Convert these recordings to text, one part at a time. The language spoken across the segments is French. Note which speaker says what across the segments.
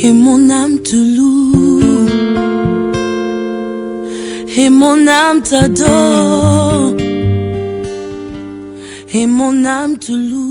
Speaker 1: Et mon âme te loue, et mon âme t'adore, et mon âme te loue.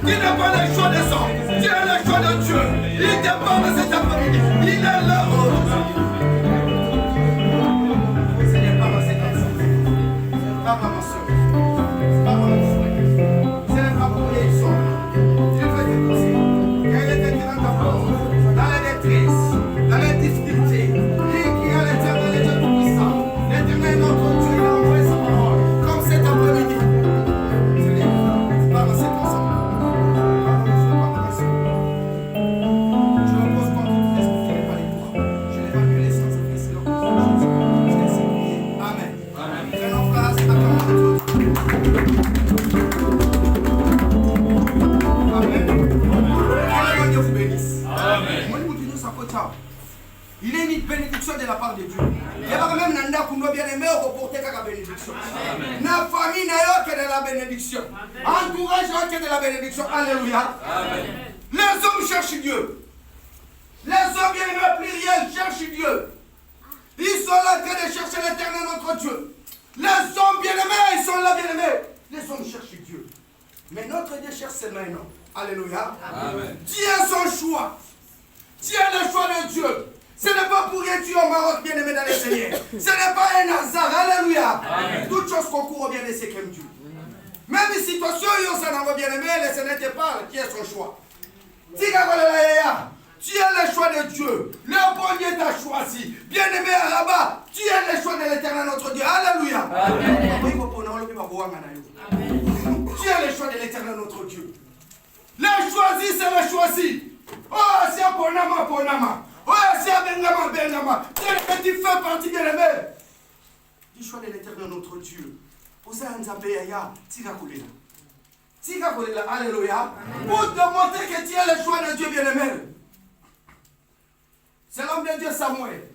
Speaker 2: qui n'est pas le choix des hommes. Tu es le choix de Dieu. Il te parle cet après-midi. Il est là. Ce n'est pas ma séquence. Ce n'est pas ma soeur. Ce n'est pas ma soeur. Ce n'est pas pour les gens. Dieu veut te pousser. Quel est le terrain de ta force? Dans la détresse, dans la difficulté. Lui qui a l'éternel est Dieu tout-puissant. L'éternel est notre Dieu. Il a envoyé sa parole. Comme cet après-midi. Ce n'est pas ma séquence. Il est une bénédiction de la part de Dieu. Il y a même Nanda Kundo bien aimé au reporter la bénédiction. La famille n'a que de la bénédiction. Entourage que de la bénédiction. Alléluia. Les hommes cherchent Dieu. Les hommes bien aimés pluriel cherchent Dieu. Ils sont là en train de chercher l'éternel notre Dieu. Les hommes bien aimés, ils sont là bien aimés. Les hommes cherchent Dieu. Mais notre Dieu cherche ses maintenant. Alléluia. Amen. Dieu a son choix. Dieu a le choix de Dieu. Ce n'est pas pour rien que tu es au Maroc, bien aimé dans les Seigneurs. Ce n'est pas un hasard. Alléluia. Toutes choses concourent au bien de ceux qui aiment Dieu. Même si situation, il s'en envoie bien aimé, le Seigneur te parle, qui est son choix. Tu as le choix de Dieu. Le bon Dieu t'a choisi. Bien aimé là-bas, tu as le choix de l'éternel notre Dieu. Alléluia. Tu as le choix de l'éternel notre Dieu. Le choisi, c'est le choisi. Oh, c'est un bonama, bonama. Oh, c'est un bengama, bengama. Tu fais partie, bien aimé. Du choix de l'éternel notre Dieu. Pour ça, nous avons alléluia. Pour te montrer que tu as le choix de Dieu, bien aimé. C'est l'homme de Dieu Samuel.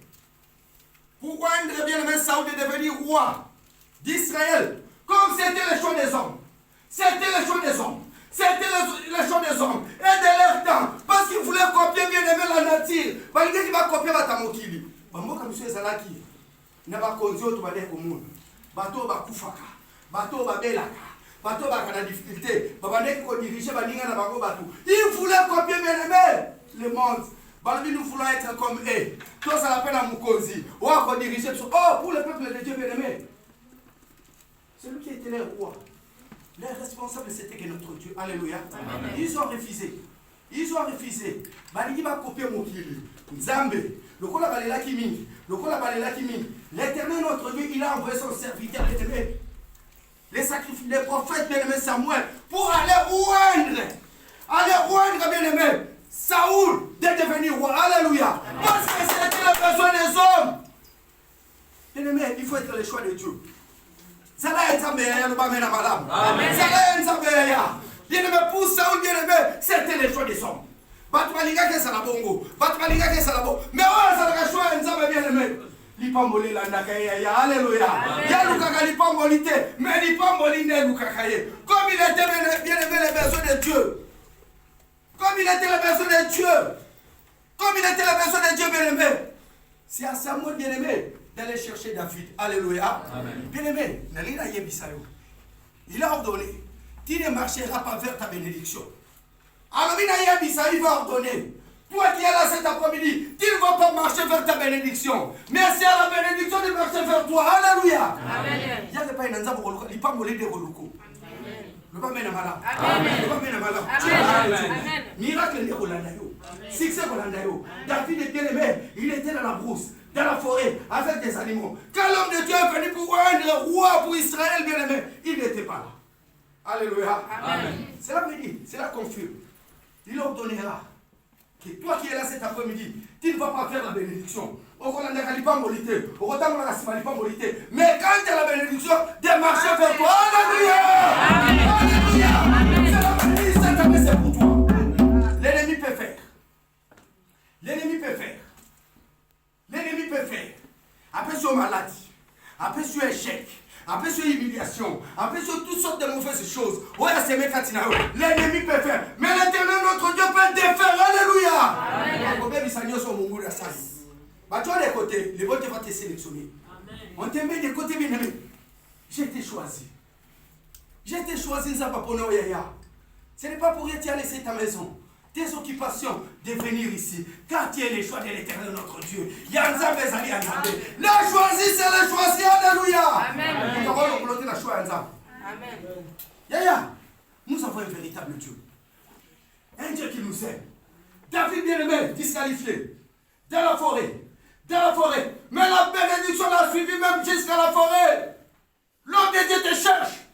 Speaker 2: Pourquoi un bien aimé Saoul de devenir roi d'Israël? Comme c'était le choix des hommes. C'était le choix des hommes. C'était le choix des hommes. Et de leur temps. Parce qu'ils voulaient copier bien aimé la nature. Parce qu'il va copier la tamokili. Moi, comme je suis Zalaki, il n'a pas conduit au Toubadé au monde. Bateau va Koufaka. Bateau va Belaka. Bateau va la difficulté. Ils voulaient copier bien aimé le monde. Nous voulons être comme eux. Tout ça l'appelle à Mukonzi. Oh, pour le peuple de Dieu bien aimé. Celui qui était le roi. Les responsables, c'était que notre Dieu. Alléluia. Amen. Ils ont refusé. Ils ont refusé. Baligi va copier mon kili. Nzambe. Le kola balela kimi. Le kola balela kimi. L'éternel notre Dieu, il a envoyé son serviteur bien-aimé. Les sacrifices, les prophètes bien-aimés Samuel. Pour aller oindre. Bien-aimé. Saoul de devenir roi. Alléluia. Amen. Parce que c'était le besoin des hommes. Bien-aimé, il faut être le choix de Dieu. Bien-aimé, pour Saoul, bien-aimé, c'était le choix des hommes. Mais oh, ça le choix des bien-aimé. L'ipamboli l'andakaya, alléluia. Yaluka l'ipambolité, mais l'ipamboli ne lukakaye. Comme il était bien-aimé les besoins de Dieu. Comme il était le besoin de Dieu. Comme il était le besoin de Dieu, bien-aimé. C'est à Samuel, bien-aimé, d'aller chercher David. Alléluia. Bien-aimé, il a ordonné, tu ne marcheras pas vers ta bénédiction. Alors il va ordonner, toi qui es là cet après-midi, tu ne vas pas marcher vers ta bénédiction, mais c'est à la bénédiction de marcher vers toi. Alléluia. Il n'y a pas un ensemble, il n'y a pas de relou. Le pas mène à malade. Le pas mène à malade. Miracle n'est pas là. Succès n'est pas là. David était aimé, il était dans la brousse. Dans la forêt, avec des animaux. Quand l'homme de Dieu est venu pour être roi pour Israël, bien aimé, il n'était pas là. Alléluia. Amen. Cela me dit, cela confirme. Il ordonnera que toi qui es là cet après-midi, tu ne vas pas faire la bénédiction. Mais quand tu as la bénédiction, de marcher vers toi. Alléluia. Alléluia. C'est pour toi. L'ennemi peut faire. L'ennemi peut faire. L'ennemi peut faire. Après sur maladie, après sur échec, après sur humiliation, après sur toutes sortes de mauvaises choses. L'ennemi peut faire. Mais l'éternel notre Dieu peut défaire. Alléluia. Tu as des côtés, les bon Dieu va te sélectionner. On te met des côtés bien aimés. J'ai été choisi. J'ai été choisi, ça va pour nous. Ce n'est pas pour rien que tu as laissé ta maison, tes occupations, de venir ici. Car tu es le choix de l'Éternel, notre Dieu. Yanzambe Zali Yanzambe. Le choisi, c'est le choisi. Alléluia. Amen. Nous avons le la choix Yanzambe. Amen. Yaya, nous avons un véritable Dieu. Un Dieu qui nous aime. David bien-aimé, disqualifié. Dans la forêt. Dans la forêt. Mais la bénédiction l'a suivi même jusqu'à la forêt. L'homme de Dieu te cherche.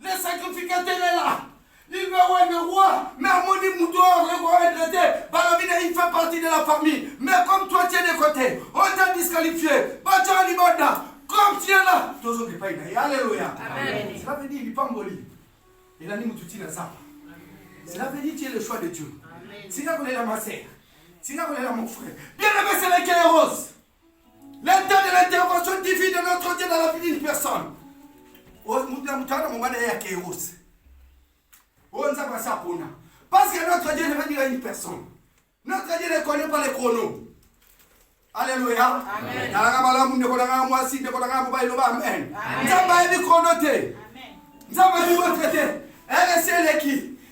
Speaker 2: Le sacrificateur est là. Il veut voir le roi. Mais Amoni Moutour, le roi est traité. Balabine, il fait partie de la famille. Mais comme toi, tu es de côté. On t'a disqualifié. Bacha Libanda. Comme tu es là. Tozo de Païna. Alléluia. Amen. Cela veut dire il n'est pas moli. Il a dit Moutouti Nazar. Cela veut dire que tu es le choix de Dieu. C'est là qu'on est là, ma sœur. C'est là qu'on est là, mon frère. Bien aimé, c'est le Kairos. L'état de l'intervention divine de notre Dieu dans la vie d'une personne. Parce que notre Dieu ne veut dire à une personne. Notre Dieu ne connaît pas les chronos. Alléluia. Amen. Amen.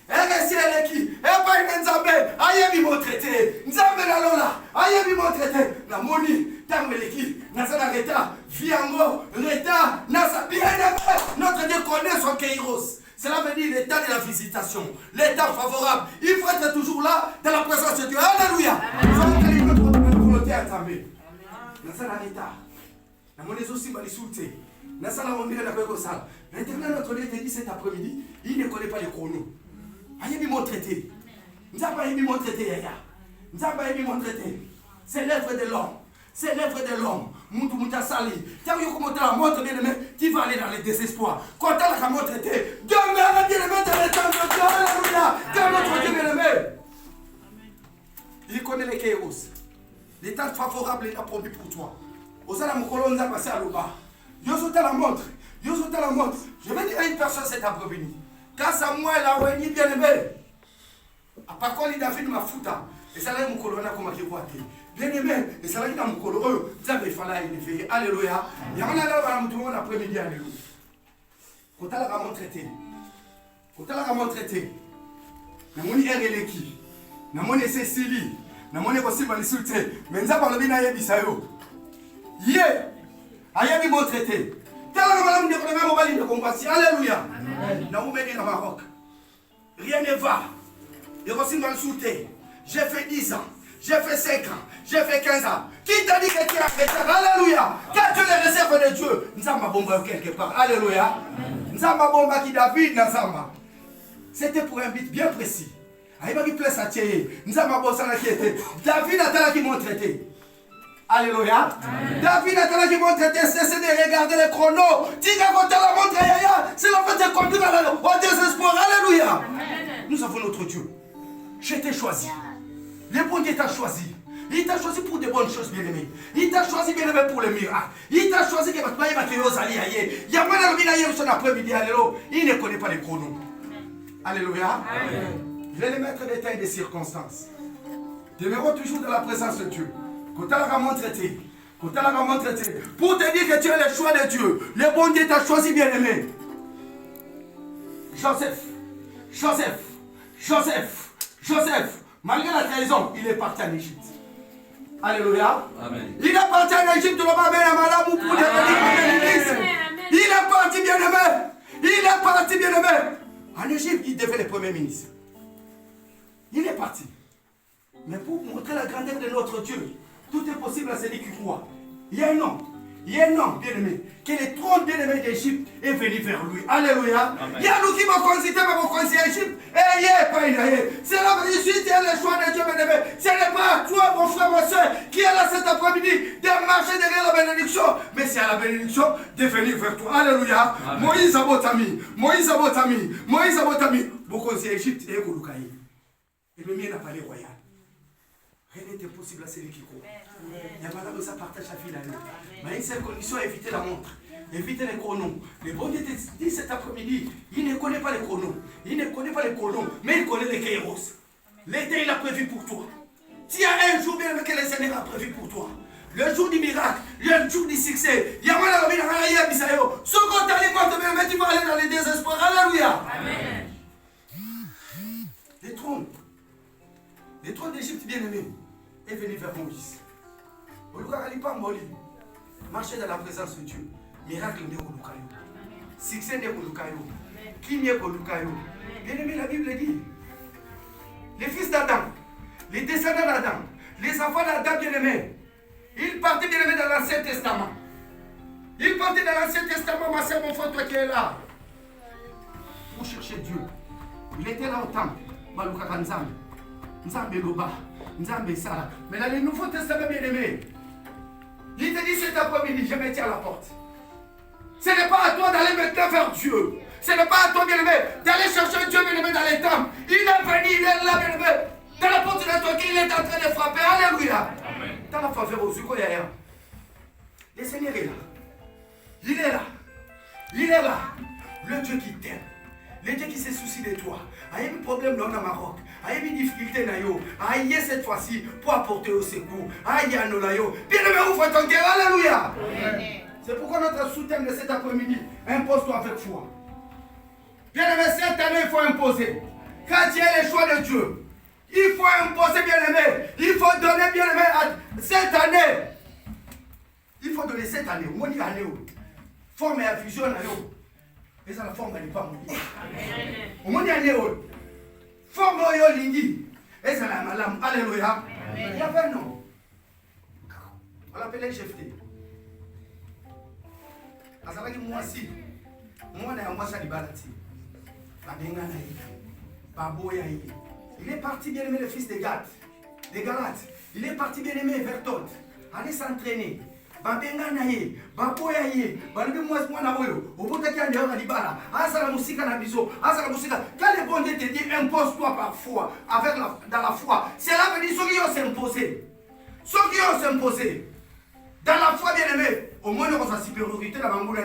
Speaker 2: RSLeki, Epaïne Nzambe, Ayemi mon traité, Nzambe la Lola, Ayemi mon traité, la Moni, Tameleki, Nazana Reta, Fiango, Reta, Nasa, bien aimé, notre Dieu connaît son Kairos. Cela veut dire l'état de la visitation, l'état favorable. Il faut être toujours là, dans la présence de Dieu. Alléluia. Il faut que notre volonté à Nzambe. Nazana Reta, la Moni aussi va les souter. Nazana Romire la Pekosal. L'Éternel, notre Dieu, te dit cet après-midi, il ne connaît pas les chronos. Ayebi mon traité. Nzamba ayebi mon traité, yaya. Nzamba ayebi mon traité. C'est l'œuvre de l'homme. C'est l'œuvre de l'homme. Moutou mouta sali. Tiens, yo comment la montre bien aimé, tu vas aller dans le désespoir. Quand tu as la montre traité, demeure bien aimé dans le temps de Dieu. Alléluia. Car notre Dieu bien aimé. Il connaît les Kairos. L'état favorable est promis pour toi. Osala Mokolo Nzamba passé à l'Oba. Yo sauta la montre. Yo sauta la montre. Je vais dire à une personne cet après-midi. Quand Samuel a réuni bien aimé, à part quand il a fait de ma fouta, et ça là, mon colonel a commencé à bien aimé, et ça là, il a mon colonel, ça va falloir il fait. Alléluia. Il y a un là, tout le monde après-midi, alléluia. Quand tu as la ramon traité, quand tu as la ramon traité, na moni Ereleki, na moni Cécilie, na moni aussi Manisouté, mais nous avons le bien à Bisayo. Yé, ayebi mon traité. Alléluia. Maroc. Rien ne va. J'ai fait 10 ans. J'ai fait 5 ans. J'ai fait 15 ans. Qui t'a dit que tu es en retard? Alléluia. Quand tu les réserves de Dieu, nous avons bomba quelque part. Alléluia. Nous avons bomba qui David. C'était pour un but bien précis. Nous avons bossé qui était. David a qui m'ont traité. Alléluia. David a dit que cessez de regarder les chronos. Tika quand la montre, c'est la fait de conduire au désespoir. Alléluia. Nous avons notre Dieu. Je t'ai choisi. Le bon Dieu t'a choisi. Il t'a choisi pour de bonnes choses, bien aimé. Il t'a choisi, bien aimé, pour le miracle. Il t'a choisi que tu vas te faire. Il y a mal à son après-midi. Il ne connaît pas les chronos. Alléluia. Je vais les mettre des temps et des circonstances. Demeurons toujours dans la présence de Dieu. Quand tu as la montre traité, pour te dire que tu es le choix de Dieu, le bon Dieu t'a choisi, bien aimé. Joseph, malgré la trahison, il est parti en Égypte. Alléluia. Amen. Il est parti en Égypte, il est parti, bien aimé. Il est parti, bien aimé. En Égypte, il devait le premier ministre. Il est parti. Mais pour montrer la grandeur de notre Dieu, tout est possible à celui qui croit. Il y a un homme, bien aimé, que le trône bien aimé d'Égypte est venu vers lui. Alléluia. Il y a nous qui m'ont considéré, mais m'ont considéré Égypte. C'est là que je suis, c'est le choix de Dieu, bien aimé. Ce n'est pas toi, mon frère, ma soeur, qui est là cet après-midi de marcher derrière la bénédiction, mais c'est à la bénédiction de venir vers toi. Alléluia. Moïse a botami. Beaucoup considéré Égypte et Kouloukaï. Et le mien n'a pas les royales. Rien n'est impossible à celui qui court. Il y a madame ça partage sa fille là. Mais une seule condition, éviter la montre. Éviter les chronos. Le bon Dieu te dit cet après-midi, il ne connaît pas les chronos. Mais il connaît les Kairos. L'été, il a prévu pour toi. Tu as un jour bien que le Seigneur a prévu pour toi. Le jour du miracle, le jour du succès. Il y a mal à la vie, il y a Bisayo. Ce qu'on t'a dit, tu vas aller dans les désespoirs. Alléluia. Amen. trône. Le trône d'Égypte, bien-aimé, est venu vers Moïse. Marcher dans la présence de Dieu. Miracle de Kolukayo. Succès de Kolukayo. Qui n'est Kolukayo. Bien-aimé, la Bible dit, les fils d'Adam, les descendants d'Adam, les enfants d'Adam, bien-aimés, ils partaient, bien-aimés, dans l'Ancien Testament. Ils partaient dans l'Ancien Testament, ma soeur, mon frère, toi qui es là, pour chercher Dieu. Il était là au temple, Malukaka Nzambe, Nzambe Loba, Nzambe Sala. Mais dans le Nouveau Testament, bien-aimé, il te dit cet après-midi, je me tiens à la porte. Ce n'est pas à toi d'aller maintenant vers Dieu. Ce n'est pas à toi, bien-aimé, d'aller chercher Dieu, bien-aimé, dans les temples. Il est venu, il est là, bien-aimé. Dans la porte de toi, il est en train de frapper. Alléluia. Dans la faveur aux yeux, le Seigneur est là. Il est là. Il est là. Le Dieu qui t'aime. Le Dieu qui se soucie de toi. Il y a un problème dans le Maroc. Il y a une difficulté. Il y a cette fois-ci pour apporter au secours. Il y a un olayo. Bien-aimé, ouvre ton cœur. Alléluia. C'est pourquoi notre soutien de cet après-midi, impose-toi avec foi. Bien-aimé, cette année, il faut imposer. Quand tu as le choix de Dieu, il faut imposer, bien-aimé. Il faut donner, bien-aimé, cette année. Il faut donner cette année. Au moins, année. Forme et fusion, et ça la forme, elle n'est pas mouillée. Au moins, année. Forme et lingi. Et ça la malam. Alléluia. Il y avait un nom. On l'appelait Jephthé. Azalaki mwasi. Mwana ya mwasi alibalati. Babenga na ye. Baboya ye. Il est parti bien aimé le fils de Gad, de Galates. Il est parti bien aimé vers Todd. Aller s'entraîner. Babenga na ye, baboya ye, balobi mwasi mwana oyo, obotaki ande yo libala, asala musika na biso, asala musika. Quand le bon Dieu te dit impose-toi par foi, avec dans la foi, cela veut dire ceux qui ont s'imposé. Ceux qui ont s'imposé. Dans la foi, bien aimé, au moins on a sa supériorité dans la Mangoula.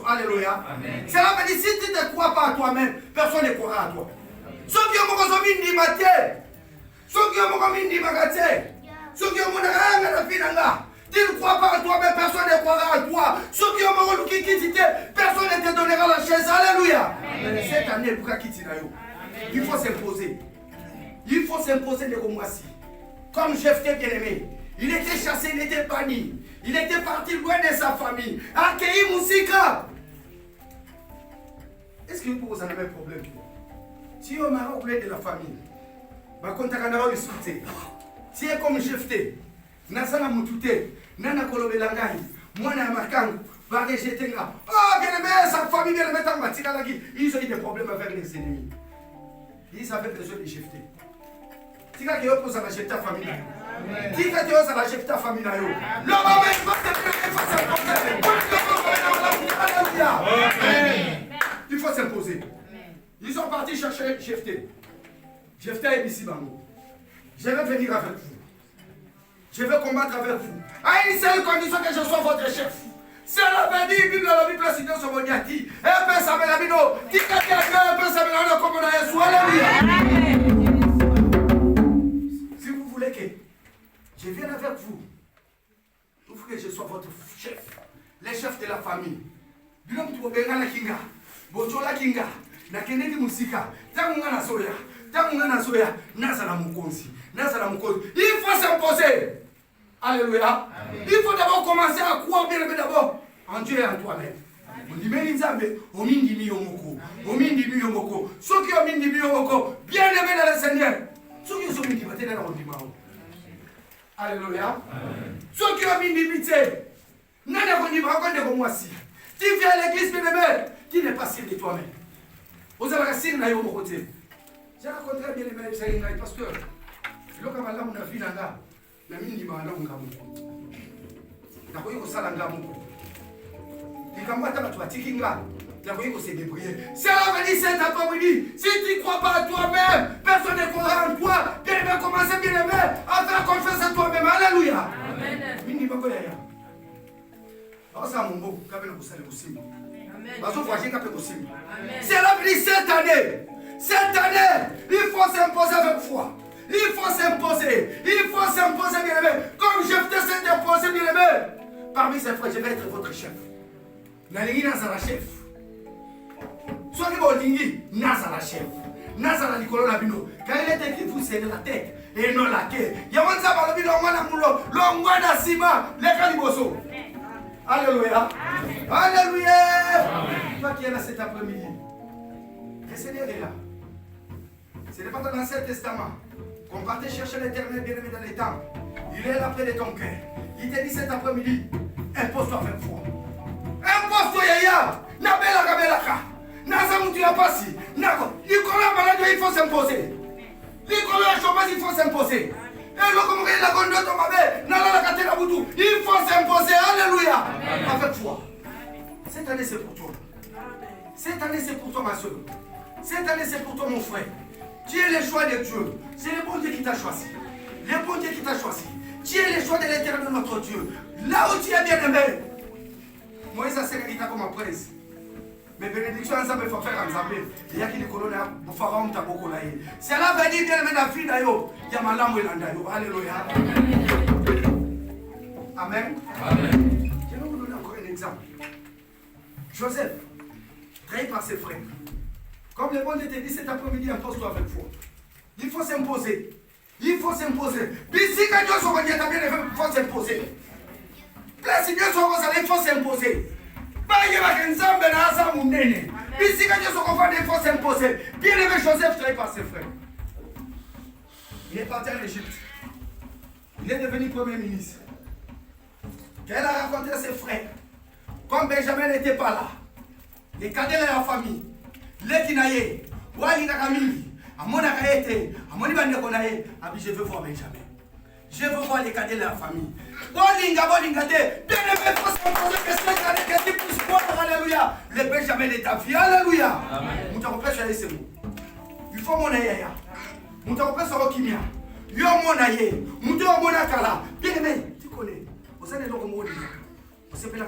Speaker 2: Alléluia. Cela veut dire si tu ne crois pas à toi-même, personne ne croira à toi. Ceux qui ont mis dimate, ceux qui ont mis dimagate, ceux qui ont mis la finanga, tu ne crois pas à toi-même, personne ne croira à toi. Ceux qui ont mis quittité, personne ne te donnera la chaise. Alléluia. Cette année, pourquoi quitter il faut s'imposer. Il faut s'imposer de Romoissi. Comme Jephthé bien aimé. Il était chassé, il était banni. Il était parti loin de sa famille. Accueilli Moussika. Est-ce que vous avez un problème? Si on m'a oublié de la famille, si est comme Jephthé, Nasana Moutouté, Nana Kolobelangai, Mwana Makangu, va rejeter là. Oh, bien aimé, sa famille vient de mettre en matière. Ils ont eu des problèmes avec les ennemis. Ils avaient besoin de Jephthé. Si quelqu'un oppose à la Jephthé famille, si quelqu'un ose à la Jephthé famille, l'homme va il faut s'imposer. Ils sont partis chercher Jephthé. Jephthé est ici, Bango. Je vais venir avec vous. Je vais combattre avec vous. À une seule condition que je sois votre chef. C'est la Bible, Bible, la Bible, c'est dans ce monde. Et puis ça me l'a mis. Dis que tu as un peu ça me l'a comme on a Yesu. Alléluia. Si vous voulez que je vienne avec vous, il faut que je sois votre chef. Les chefs de la famille. Bilom tu obenga la kinga. Bochola kinga. Na keneki musika. Tangunga na soya. Tangunga na soya. Nazala mukonzi. Nazala mukonzi. Il faut s'imposer. Alléluia. Il faut d'abord commencer à croire bien d'abord en Dieu et en toi-même. On dit mais Nzambe, omindi mi yomoko. Omindi mi yomoko. Ceux qui ont omindi mi yomoko, bien aimé dans le Seigneur. Ceux qui ont omindi mi dans le dimao. Alléluia. Ceux qui ont omindi mi té. Nana koni bakonde ko mwasi. Tu viens à l'église bien aimé, tu n'es pas sûr de toi-même. Vous avez la signe na yo moko té. J'ai rencontré bien aimé le pasteur. Le kamala mon avis nanga. Na mimi ndimana ngamu. Na koyi ko sala ngamu. Ikamata batu atikinga. Na koyi ko se débrouiller. C'est la venue cet après-midi. Si tu ne crois pas à toi-même, personne ne croira en toi. Bien aimé, commencez bien aimé à faire confiance à toi-même. Alléluia. Amen. Mini bako ya. Basa mumbo kabela kusale kusimu. Amen. Baso voyager kapela kusimu. Amen. C'est la venue cette année. Cette année, il faut s'imposer avec foi. Il faut s'imposer. Il faut s'imposer, bien aimé. Comme Jephthé s'est imposé, bien aimé. Parmi ses frères, je vais être votre chef. Nalingi Nazara chef. Soki Bolingi, Nazara chef. Nazala likolo na bino. Quand il est écrit, vous serrez la tête et non la queue. Yawanza balobi longwana mulo, longwana sima, leka liboso. Alléluia. Alléluia. Toi qui es là cet après-midi, le Seigneur est là. Ce n'est pas dans l'Ancien Testament qu'on partait chercher l'Éternel bien-aimé dans les temps. Il est là près de ton cœur. Il te dit cet après-midi, impose-toi avec foi. Impose-toi yaya. Nabela kabelaka. Nazamutu ya pasi. Nako. L'ikola maladie, il faut s'imposer. L'ikola chômage, il faut s'imposer. Et le comme la gondole de ma mère, nala la katena boutou, il faut s'imposer. Alléluia. Avec foi. Cette année c'est pour toi. Cette année c'est pour toi ma soeur. Cette année c'est pour toi mon frère. Tu es le choix de Dieu. C'est le bon Dieu qui t'a choisi. Le bon Dieu qui t'a choisi. Tu es le choix de l'Éternel notre Dieu. Là où tu es bien aimé. Moïse a serré l'État comme presse. Mais bénédiction ensemble, il faut faire ensemble. Il y a qui les colonnes pour Pharaon t'a beaucoup là. Cela veut dire bien aimé la fille d'ailleurs. Il y a ma langue et l'andayo. Alléluia. Amen. Amen. Je vais vous donner encore un exemple. Joseph, trahi par ses frères. Comme le bon Dieu te dit cet après-midi, impose-toi avec foi. Il faut s'imposer. Il faut s'imposer. Puis si quand Dieu se revient, il faut s'imposer. Place Dieu se revient, il faut s'imposer. Puis si quand Dieu se revient, il faut s'imposer. Bien aimé Joseph, trahi par ses frères. Il est parti en Égypte. Il est devenu premier ministre. Quand il a rencontré ses frères, comme Benjamin n'était pas là, les cadets de la famille, les Kinaye, Wali Nakamili, Amona Kaete, Amoni Bandekonaye, je veux voir Benjamin. Je veux voir les cadets de la famille. Bolinga, Bolingate, bien aimé, il faut s'imposer que cette année, que tu puisses voir, alléluia. Le Benjamin de ta vie, alléluia. Nous t'avons pas choisi ces mots. Il faut mon aïe. Nous t'avons pas sur Okimia. Yo mon aïe. Nous t'avons mon akala. Bien aimé, tu connais. Vous allez le remonter. Vous savez,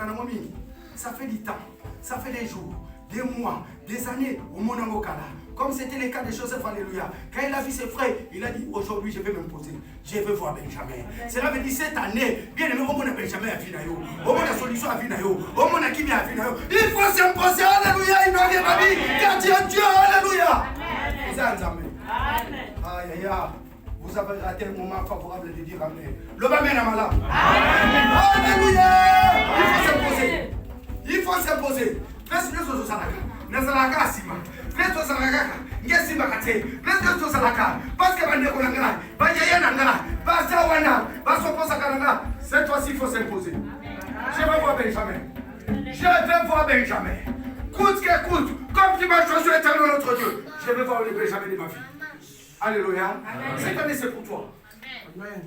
Speaker 2: ça fait du temps, ça fait des jours, des mois, des années au monde en Okala. Comme c'était le cas de Joseph, alléluia. Quand il a vu ses frères, il a dit aujourd'hui je vais m'imposer. Je veux voir Benjamin. Cela veut dire cette année, bien aimé, au monde Benjamin à Vinayo, au monde solution à Vinayo, au monde Kimi à Vinayo. Il faut s'imposer, alléluia. Il n'a rien à dire, car tu es Dieu, alléluia. Vous êtes amen. Aïe aïe aïe. Vous avez raté un moment favorable de dire amen. Le Amen à malade. Alléluia. Il faut s'imposer. Il faut s'imposer. Laisse nous au Salaka. Nazalaka Sima. Laisse au Salaka. Ngesima Kate. Laisse au Salaka. Parce que Bande Kolangara. Bajaya Nangara. Basawana. Basoposa Kalanga. Cette fois-ci, il faut s'imposer. Je veux voir Benjamin. Je veux voir Benjamin. Coûte que coûte. Comme tu m'as choisi l'éternel notre Dieu. Je veux voir le Benjamin de ma vie. Alléluia. Cette année, c'est pour toi. Amen.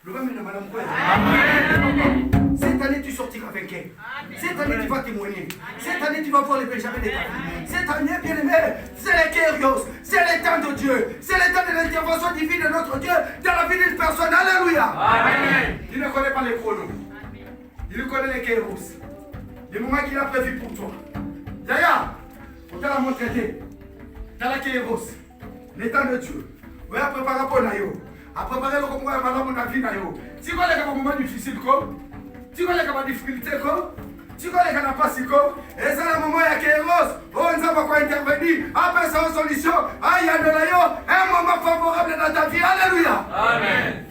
Speaker 2: Le Amen à Madame Koué. Amen. Cette année, tu sortiras vainqueur. Cette année, tu vas témoigner. Cette année, tu vas voir les Benjamins de ta vie. Cette année, bien aimé, c'est les Kérios. C'est le temps de Dieu. C'est le temps de l'intervention divine de notre Dieu dans la vie d'une personne. Alléluia. Amen. Il ne connaît pas les chronos. Il connaît les Kéros. Les moments qu'il a prévus pour toi. D'ailleurs, on t'a la montré. Dans la Kéros. Le temps de Dieu. Oui, à préparer pour Nayo. À préparer le moment de madame na vie Nayo. Tu connais les moments difficiles comme. Tu connais les difficultés comme. Tu connais les pas si comme. Et c'est le moment où il y a Kéros. On ne va pas intervenir. Après ça, une solution. Aïe, un moment favorable dans ta vie. Alléluia. Amen.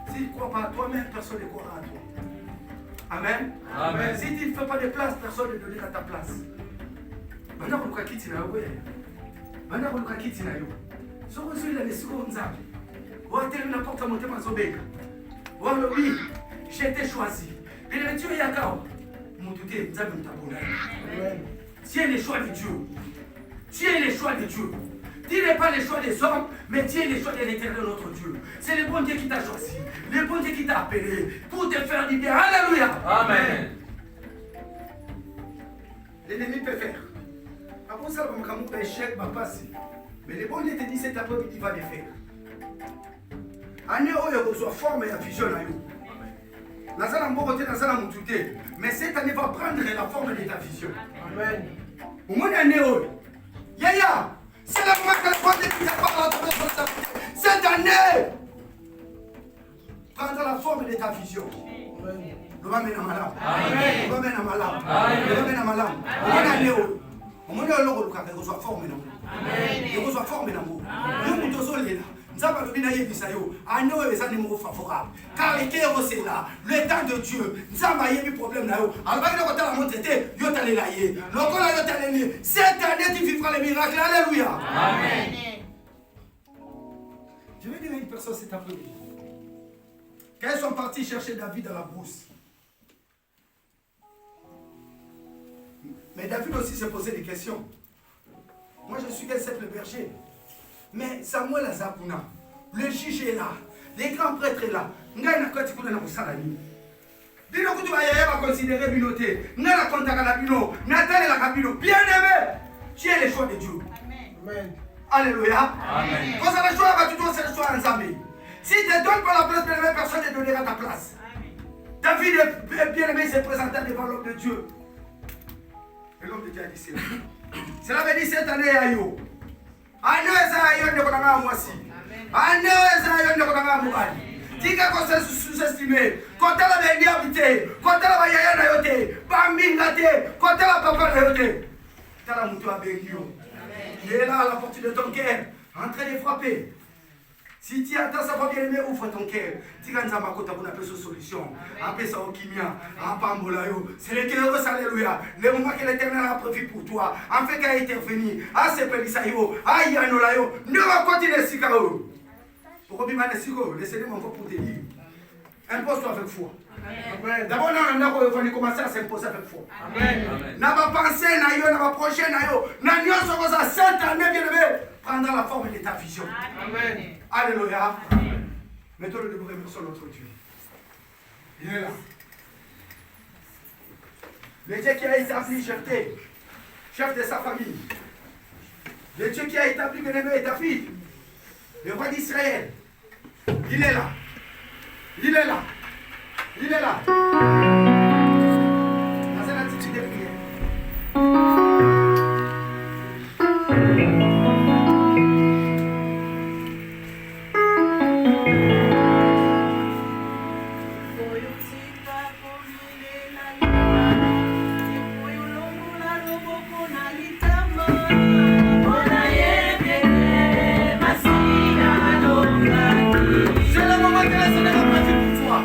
Speaker 2: Si tu ne crois pas à toi-même, personne ne croira à toi. Amen. Amen. Si tu ne fais pas de place, personne ne donnera ta place. Maintenant, on va quitter Nayo. Maintenant, on va quitter Nayo. Si vous avez les secondes, vous avez n'importe quel moteur à Zobeka. Vous avez oui, j'ai été choisi. Et le Dieu est à Kao. Mon Dieu, vous avez un tabou. Tu es le choix de Dieu. Tu es le choix de Dieu. Tu n'es pas le choix des hommes, mais tu es le choix de l'éternel notre Dieu. C'est le bon Dieu qui t'a choisi. Le bon Dieu qui t'a appelé pour te faire du bien. Alléluia. Amen. L'ennemi peut faire. Après ça, on va échec, va passer. Mais le bon Dieu te dit cet après-midi, il va le faire. Année où il reçoit forme et vision. Mais cette année va prendre la forme de ta vision. Amen. Au moins année où Yaya, c'est la moment que le bon Dieu qui parle à toi. Cette année prendre la forme de ta vision. Amen. Le va mettre à malade. Le va mettre à malade. Le va mettre à malade. Au moins année où Au moins, il soit formé dans vous. Il soit formé dans vous. Nzamba lobina yebisa yo ano eza numéro favorable car les cœurs c'est là le temps de Dieu nzamba yebi problème na yo alobaki ko tala monte te yo talela ye lokola yo taleli cette année tu vivras les miracles. Alléluia. Amen. Je vais dire à une personne cet après-midi quand ils sont partis chercher David dans la brousse, mais David aussi se posait des questions. Moi je suis qu'un simple berger. Mais Samuel Azakuna, le juge est là, les grands prêtres est là. Nga na koti kuna na kusala ni. Bino kutu ba yaya ba considérer binoté. Nga la kontaka na bino, na tale la kabino. Bien-aimé, tu es le choix de Dieu. Amen. Alléluia. Amen. Quand ça va choix va tu dois c'est le choix ensemble. Si tu ne donnes pas la place, bien-aimé, personne ne donnera ta place. David est bien-aimé, il s'est présenté devant l'homme de Dieu. Et l'homme de Dieu a dit cela. Cela veut dire cette année à yo. Anaweza yonde kwa ngama mwasi. Anaweza yonde kwa ngama mubali. Tika ko se sous-estimer. Kota la bengi habité. Kota la bayaya na yote. Bambinga te. Kota la papa na yote. Tala mutu abengi yo. Il est là à la porte de ton cœur, en train de frapper. Si tu attends sa fois bien-aimé, ouvre ton cœur. Tika nzamba kota kuna peso solution. Appelle ça au kimia. Apambola yo. C'est le cœur, alléluia. Le moment que l'Éternel a prévu pour toi, en fait qu'à intervenir, à se pélisser yo, à yanola yo, ne va continuer si kao. Pour obima ne siko, laissez-moi encore pour te dire. Impose-toi avec foi. D'abord, on a commencé à s'imposer avec foi. N'a pas pensé, n'a pas projet, n'a pas cette année, bien-aimé, prendra la forme de ta vision. Amen. Alléluia. Mettons-le debout et sur notre Dieu. Il est là. Le Dieu qui a établi chef de sa famille. Le Dieu qui a établi bien-aimé David, le roi d'Israël. Il est là. Il est là. Il est là. Dans une attitude de prière. C'est le moment que la Seigneur a prévu pour toi.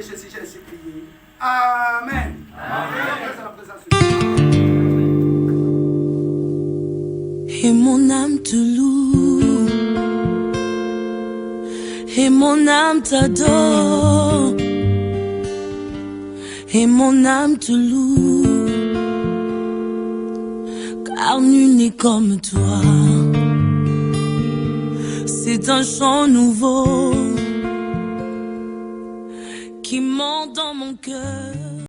Speaker 2: de Jésus, j'ai ainsi prié. Amen.
Speaker 1: Et mon âme te loue, et mon âme t'adore, et mon âme te loue, car nul n'est comme toi. C'est un chant nouveau qui monte dans mon cœur.